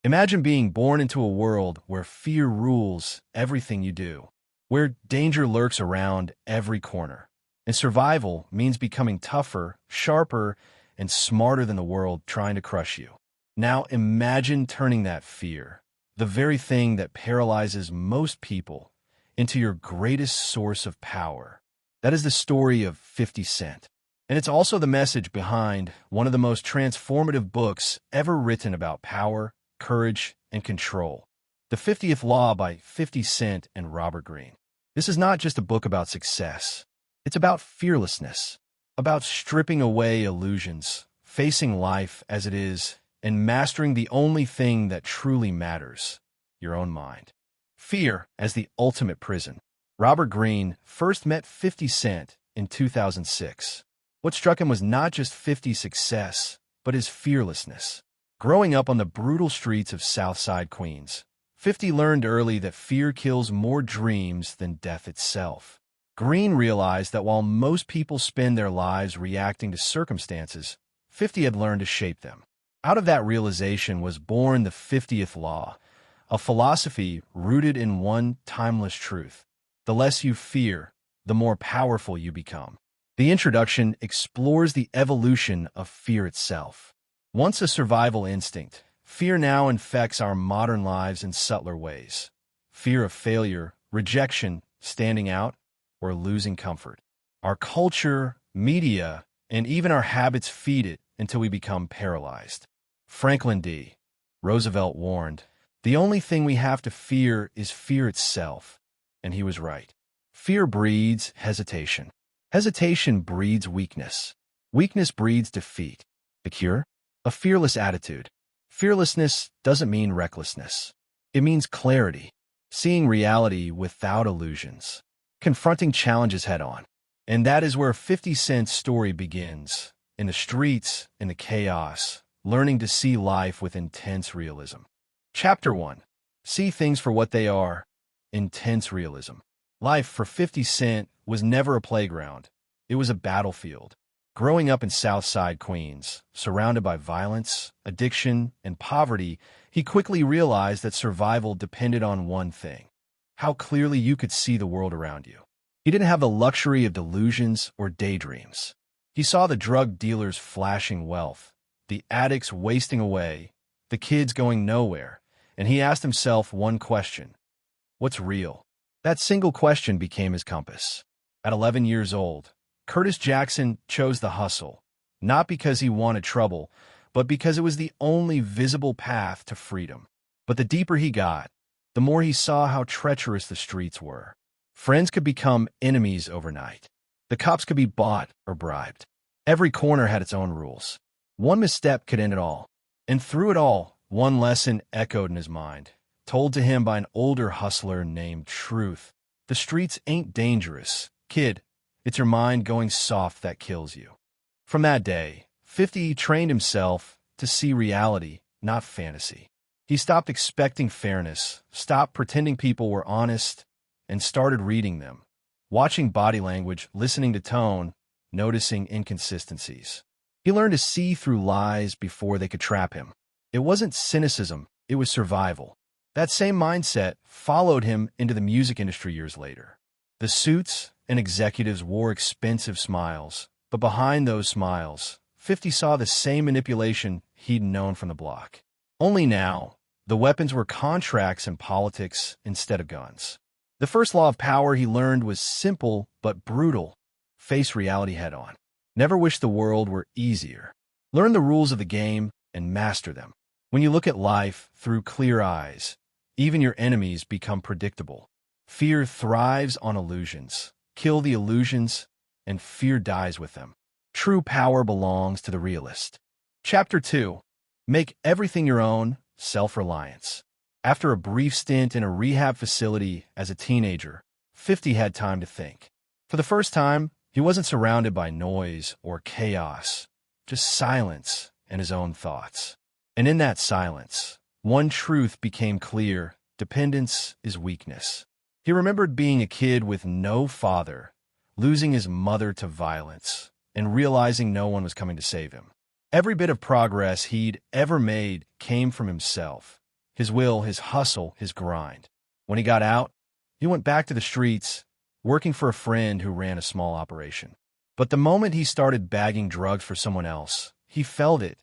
Imagine being born into a world where fear rules everything you do, where danger lurks around every corner, and survival means becoming tougher, sharper, and smarter than the world trying to crush you. Now imagine turning that fear, the very thing that paralyzes most people, into your greatest source of power. That is the story of 50 Cent. And it's also the message behind one of the most transformative books ever written about power, courage, and control. The 50th Law by 50 Cent and Robert Greene. This is not just a book about success. It's about fearlessness, about stripping away illusions, facing life as it is, and mastering the only thing that truly matters, your own mind. Fear as the ultimate prison. Robert Greene first met 50 Cent in 2006. What struck him was not just 50's success, but his fearlessness. Growing up on the brutal streets of Southside Queens, 50 learned early that fear kills more dreams than death itself. Greene realized that while most people spend their lives reacting to circumstances, 50 had learned to shape them. Out of that realization was born the 50th Law, a philosophy rooted in one timeless truth. The less you fear, the more powerful you become. The introduction explores the evolution of fear itself. Once a survival instinct, fear now infects our modern lives in subtler ways. Fear of failure, rejection, standing out, or losing comfort. Our culture, media, and even our habits feed it until we become paralyzed. Franklin D. Roosevelt warned, "The only thing we have to fear is fear itself." And he was right. Fear breeds hesitation. Hesitation breeds weakness. Weakness breeds defeat. The cure? A fearless attitude. Fearlessness doesn't mean recklessness. It means clarity, seeing reality without illusions, confronting challenges head-on. And that is where 50 Cent's story begins, in the streets, in the chaos, learning to see life with intense realism. Chapter 1. See things for what they are. Intense realism. Life for 50 Cent was never a playground. It was a battlefield. Growing up in Southside Queens, surrounded by violence, addiction, and poverty, he quickly realized that survival depended on one thing: how clearly you could see the world around you. He didn't have the luxury of delusions or daydreams. He saw the drug dealers flashing wealth, the addicts wasting away, the kids going nowhere, and he asked himself one question: what's real? That single question became his compass. At 11 years old, Curtis Jackson chose the hustle, not because he wanted trouble, but because it was the only visible path to freedom. But the deeper he got, the more he saw how treacherous the streets were. Friends could become enemies overnight. The cops could be bought or bribed. Every corner had its own rules. One misstep could end it all. And through it all, one lesson echoed in his mind, told to him by an older hustler named Truth. The streets ain't dangerous, kid. It's your mind going soft that kills you. From that day, 50 trained himself to see reality, not fantasy. He stopped expecting fairness, stopped pretending people were honest, and started reading them, watching body language, listening to tone, noticing inconsistencies. He learned to see through lies before they could trap him. It wasn't cynicism, it was survival. That same mindset followed him into the music industry years later. The suits and executives wore expensive smiles, but behind those smiles, 50 saw the same manipulation he'd known from the block. Only now, the weapons were contracts and politics instead of guns. The first law of power he learned was simple but brutal: face reality head-on. Never wish the world were easier. Learn the rules of the game and master them. When you look at life through clear eyes, even your enemies become predictable. Fear thrives on illusions. Kill the illusions, and fear dies with them. True power belongs to the realist. Chapter 2. Make everything your own. Self-Reliance. After a brief stint in a rehab facility as a teenager, 50 had time to think. For the first time, he wasn't surrounded by noise or chaos, just silence and his own thoughts. And in that silence, one truth became clear: dependence is weakness. He remembered being a kid with no father, losing his mother to violence, and realizing no one was coming to save him. Every bit of progress he'd ever made came from himself, his will, his hustle, his grind. When he got out, he went back to the streets, working for a friend who ran a small operation. But the moment he started bagging drugs for someone else, he felt it,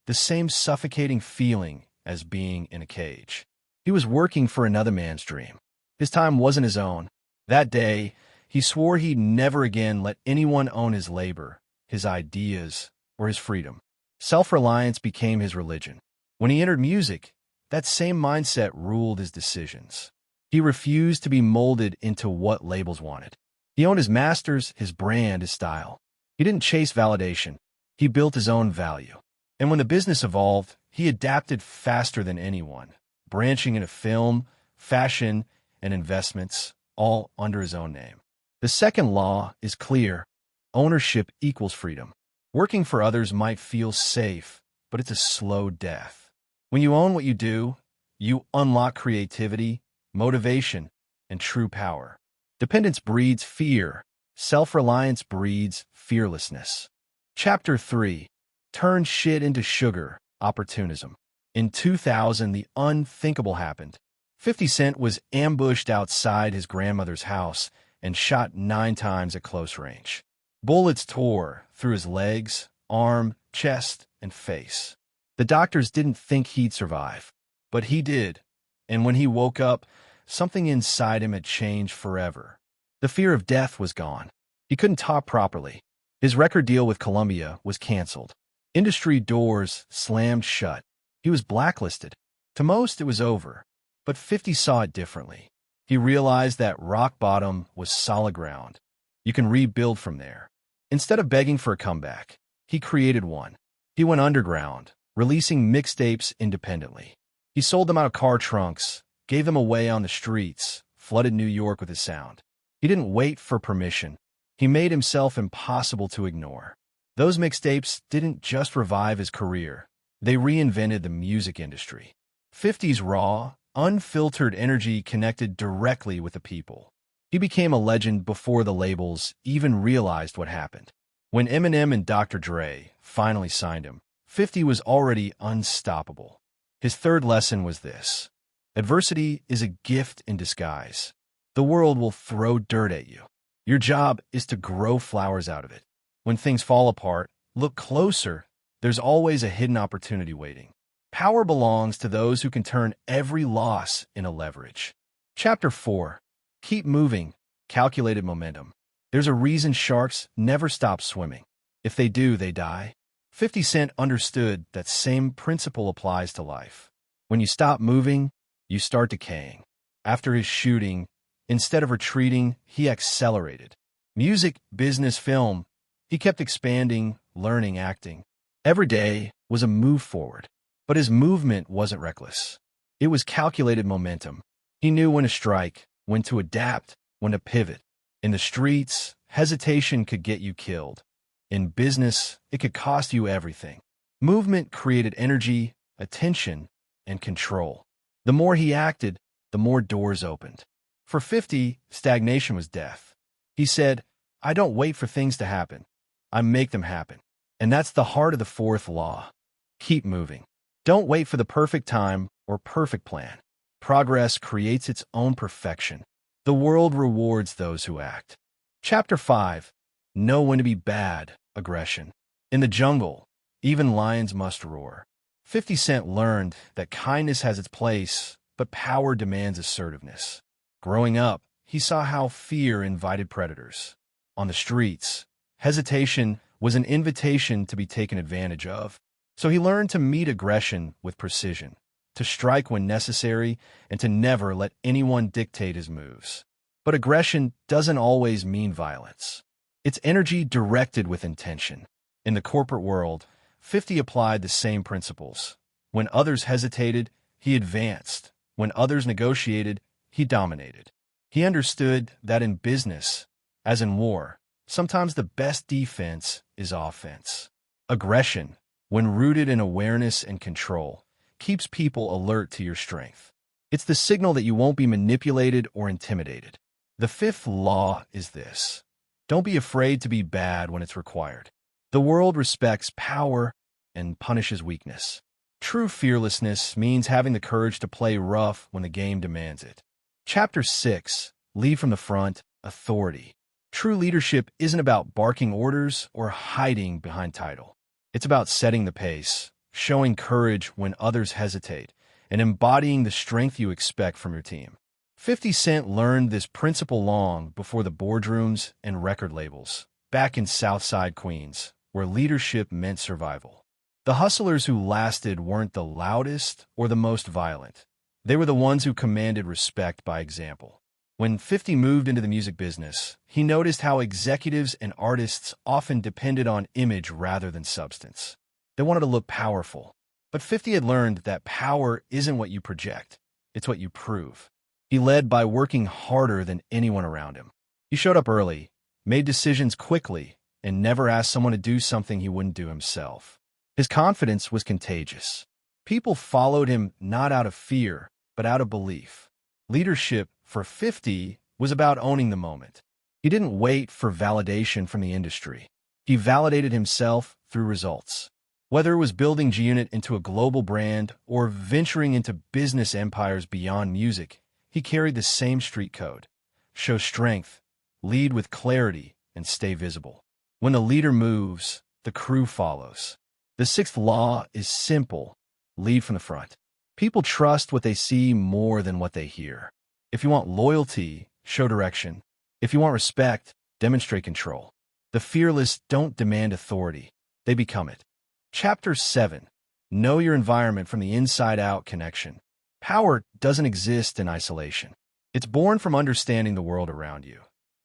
the same suffocating feeling as being in a cage. He was working for another man's dream. His time wasn't his own. That day, he swore he'd never again let anyone own his labor, his ideas, or his freedom. Self-reliance became his religion. When he entered music, that same mindset ruled his decisions. He refused to be molded into what labels wanted. He owned his masters, his brand, his style. He didn't chase validation. He built his own value. And when the business evolved, he adapted faster than anyone, branching into film, fashion, and investments, all under his own name. The second law is clear. Ownership equals freedom. Working for others might feel safe, but it's a slow death. When you own what you do, you unlock creativity, motivation, and true power. Dependence breeds fear. Self-reliance breeds fearlessness. Chapter 3. Turn shit into sugar. Opportunism. In 2000, the unthinkable happened. 50 Cent was ambushed outside his grandmother's house and shot 9 times at close range. Bullets tore through his legs, arm, chest, and face. The doctors didn't think he'd survive, but he did. And when he woke up, something inside him had changed forever. The fear of death was gone. He couldn't talk properly. His record deal with Columbia was canceled. Industry doors slammed shut. He was blacklisted. To most, it was over. But 50 saw it differently. He realized that rock bottom was solid ground. You can rebuild from there. Instead of begging for a comeback, he created one. He went underground, releasing mixtapes independently. He sold them out of car trunks, gave them away on the streets, flooded New York with his sound. He didn't wait for permission. He made himself impossible to ignore. Those mixtapes didn't just revive his career. They reinvented the music industry. 50's raw, unfiltered energy connected directly with the people. He became a legend before the labels even realized what happened. When Eminem and Dr. Dre finally signed him, 50 was already unstoppable. His third lesson was this: adversity is a gift in disguise. The world will throw dirt at you. Your job is to grow flowers out of it. When things fall apart, look closer. There's always a hidden opportunity waiting. Power belongs to those who can turn every loss into leverage. Chapter 4. Keep moving. Calculated momentum. There's a reason sharks never stop swimming. If they do, they die. 50 Cent understood that same principle applies to life. When you stop moving, you start decaying. After his shooting, instead of retreating, he accelerated. Music, business, film. He kept expanding, learning, acting. Every day was a move forward. But his movement wasn't reckless. It was calculated momentum. He knew when to strike, when to adapt, when to pivot. In the streets, hesitation could get you killed. In business, it could cost you everything. Movement created energy, attention, and control. The more he acted, the more doors opened. For 50, stagnation was death. He said, "I don't wait for things to happen. I make them happen." And that's the heart of the fourth law. Keep moving. Don't wait for the perfect time or perfect plan. Progress creates its own perfection. The world rewards those who act. Chapter 5. Know when to be bad. Aggression. In the jungle, even lions must roar. 50 Cent learned that kindness has its place, but power demands assertiveness. Growing up, he saw how fear invited predators. On the streets, hesitation was an invitation to be taken advantage of. So he learned to meet aggression with precision, to strike when necessary, and to never let anyone dictate his moves. But aggression doesn't always mean violence. It's energy directed with intention. In the corporate world, 50 applied the same principles. When others hesitated, he advanced. When others negotiated, he dominated. He understood that in business, as in war, sometimes the best defense is offense. Aggression, when rooted in awareness and control, keeps people alert to your strength. It's the signal that you won't be manipulated or intimidated. The fifth law is this: don't be afraid to be bad when it's required. The world respects power and punishes weakness. True fearlessness means having the courage to play rough when the game demands it. Chapter 6. Lead from the front, authority. True leadership isn't about barking orders or hiding behind title. It's about setting the pace, showing courage when others hesitate, and embodying the strength you expect from your team. 50 Cent learned this principle long before the boardrooms and record labels, back in Southside Queens, where leadership meant survival. The hustlers who lasted weren't the loudest or the most violent. They were the ones who commanded respect by example. When 50 moved into the music business, he noticed how executives and artists often depended on image rather than substance. They wanted to look powerful. But 50 had learned that power isn't what you project, it's what you prove. He led by working harder than anyone around him. He showed up early, made decisions quickly, and never asked someone to do something he wouldn't do himself. His confidence was contagious. People followed him not out of fear, but out of belief. Leadership, for 50, was about owning the moment. He didn't wait for validation from the industry. He validated himself through results. Whether it was building G-Unit into a global brand or venturing into business empires beyond music, he carried the same street code. Show strength, lead with clarity, and stay visible. When the leader moves, the crew follows. The sixth law is simple: lead from the front. People trust what they see more than what they hear. If you want loyalty, show direction. If you want respect, demonstrate control. The fearless don't demand authority, they become it. Chapter 7. Know your environment from the inside out connection. Power doesn't exist in isolation. It's born from understanding the world around you.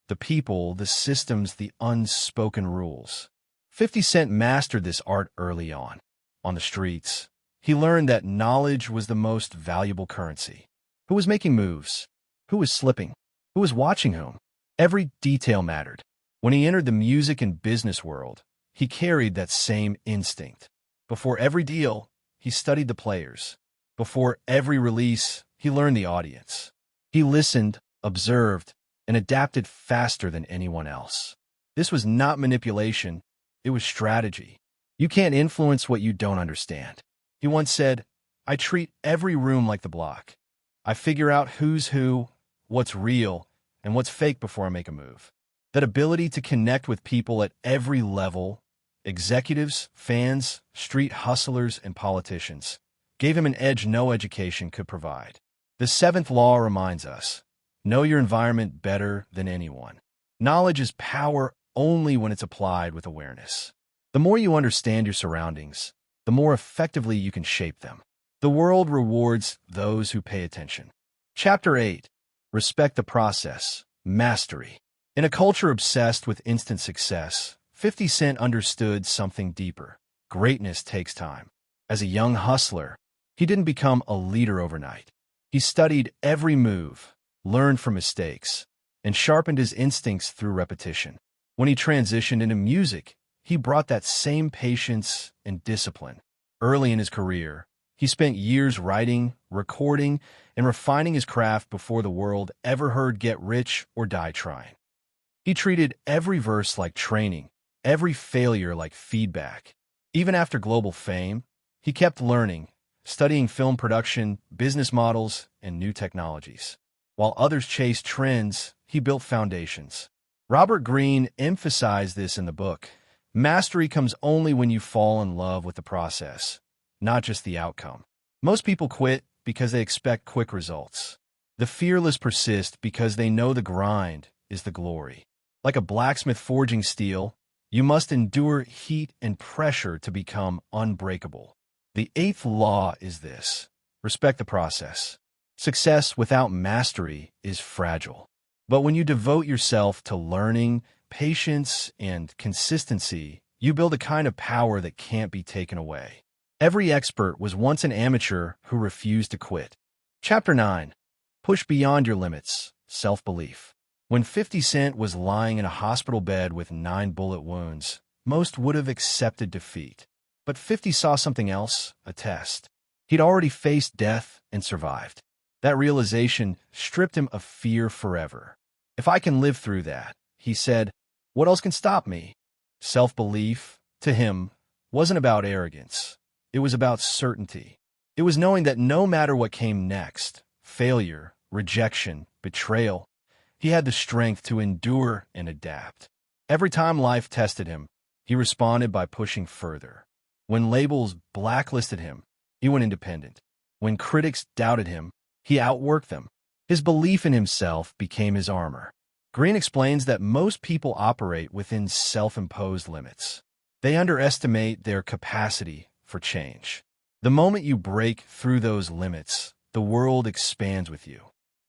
The people, the systems, the unspoken rules. 50 Cent mastered this art early on. On the streets, he learned that knowledge was the most valuable currency. Who was making moves? Who was slipping? Who was watching whom? Every detail mattered. When he entered the music and business world, he carried that same instinct. Before every deal, he studied the players. Before every release, he learned the audience. He listened, observed, and adapted faster than anyone else. This was not manipulation, it was strategy. You can't influence what you don't understand. He once said, "I treat every room like the block. I figure out who's who, what's real, and what's fake before I make a move." That ability to connect with people at every level, executives, fans, street hustlers, and politicians, gave him an edge no education could provide. The seventh law reminds us, know your environment better than anyone. Knowledge is power only when it's applied with awareness. The more you understand your surroundings, the more effectively you can shape them. The world rewards those who pay attention. Chapter 8. Respect the process. Mastery. In a culture obsessed with instant success, 50 Cent understood something deeper. Greatness takes time. As a young hustler, he didn't become a leader overnight. He studied every move, learned from mistakes, and sharpened his instincts through repetition. When he transitioned into music, he brought that same patience and discipline. Early in his career, he spent years writing, recording, and refining his craft before the world ever heard "Get Rich or Die Trying." He treated every verse like training, every failure like feedback. Even after global fame, he kept learning, studying film production, business models, and new technologies. While others chased trends, he built foundations. Robert Greene emphasized this in the book. Mastery comes only when you fall in love with the process, not just the outcome. Most people quit because they expect quick results. The fearless persist because they know the grind is the glory. Like a blacksmith forging steel, you must endure heat and pressure to become unbreakable. The eighth law is this: respect the process. Success without mastery is fragile. But when you devote yourself to learning, patience, and consistency, you build a kind of power that can't be taken away. Every expert was once an amateur who refused to quit. Chapter 9. Push beyond your limits. Self-belief. When 50 Cent was lying in a hospital bed with 9 bullet wounds, most would have accepted defeat. But 50 saw something else, a test. He'd already faced death and survived. That realization stripped him of fear forever. If I can live through that, he said, what else can stop me? Self-belief, to him, wasn't about arrogance. It was about certainty. It was knowing that no matter what came next, failure, rejection, betrayal, he had the strength to endure and adapt. Every time life tested him, he responded by pushing further. When labels blacklisted him, he went independent. When critics doubted him, he outworked them. His belief in himself became his armor. Greene explains that most people operate within self-imposed limits. They underestimate their capacity for change. The moment you break through those limits, the world expands with you.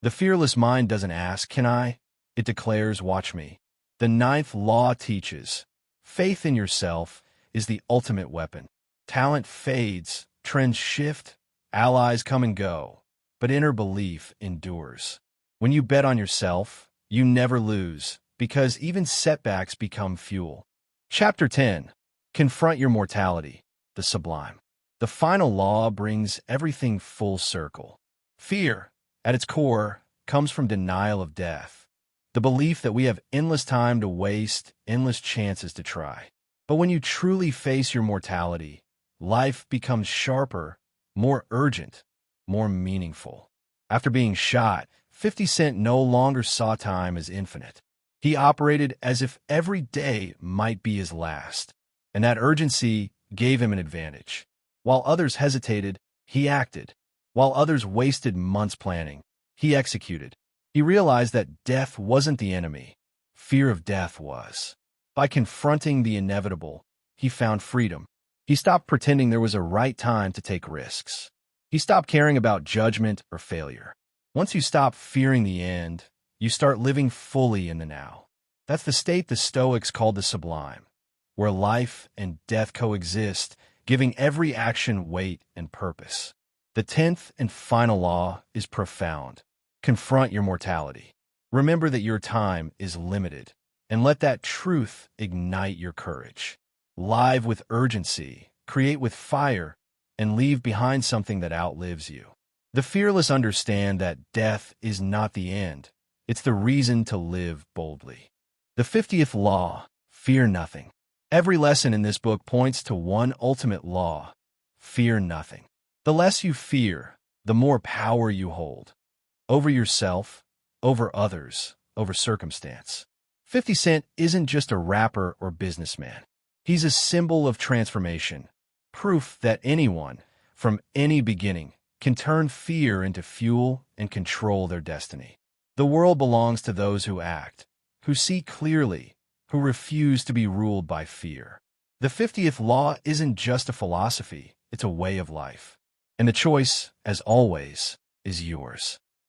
The fearless mind doesn't ask, "Can I?" It declares, "Watch me." The ninth law teaches, faith in yourself is the ultimate weapon. Talent fades, trends shift, allies come and go, but inner belief endures. When you bet on yourself, you never lose, because even setbacks become fuel. Chapter 10. Confront your mortality, the Sublime. The final law brings everything full circle. Fear, at its core, comes from denial of death, the belief that we have endless time to waste, endless chances to try. But when you truly face your mortality, life becomes sharper, more urgent, more meaningful. After being shot, 50 Cent no longer saw time as infinite. He operated as if every day might be his last, and that urgency gave him an advantage. While others hesitated, he acted. While others wasted months planning, he executed. He realized that death wasn't the enemy. Fear of death was. By confronting the inevitable, he found freedom. He stopped pretending there was a right time to take risks. He stopped caring about judgment or failure. Once you stop fearing the end, you start living fully in the now. That's the state the Stoics called the Sublime, where life and death coexist, giving every action weight and purpose. The 10th and final law is profound. Confront your mortality. Remember that your time is limited, and let that truth ignite your courage. Live with urgency, create with fire, and leave behind something that outlives you. The fearless understand that death is not the end. It's the reason to live boldly. The 50th law, fear nothing. Every lesson in this book points to one ultimate law: fear nothing. The less you fear, the more power you hold. Over yourself, over others, over circumstance. 50 Cent isn't just a rapper or businessman. He's a symbol of transformation, proof that anyone, from any beginning, can turn fear into fuel and control their destiny. The world belongs to those who act, who see clearly, who refuse to be ruled by fear. The 50th law isn't just a philosophy, it's a way of life. And the choice, as always, is yours.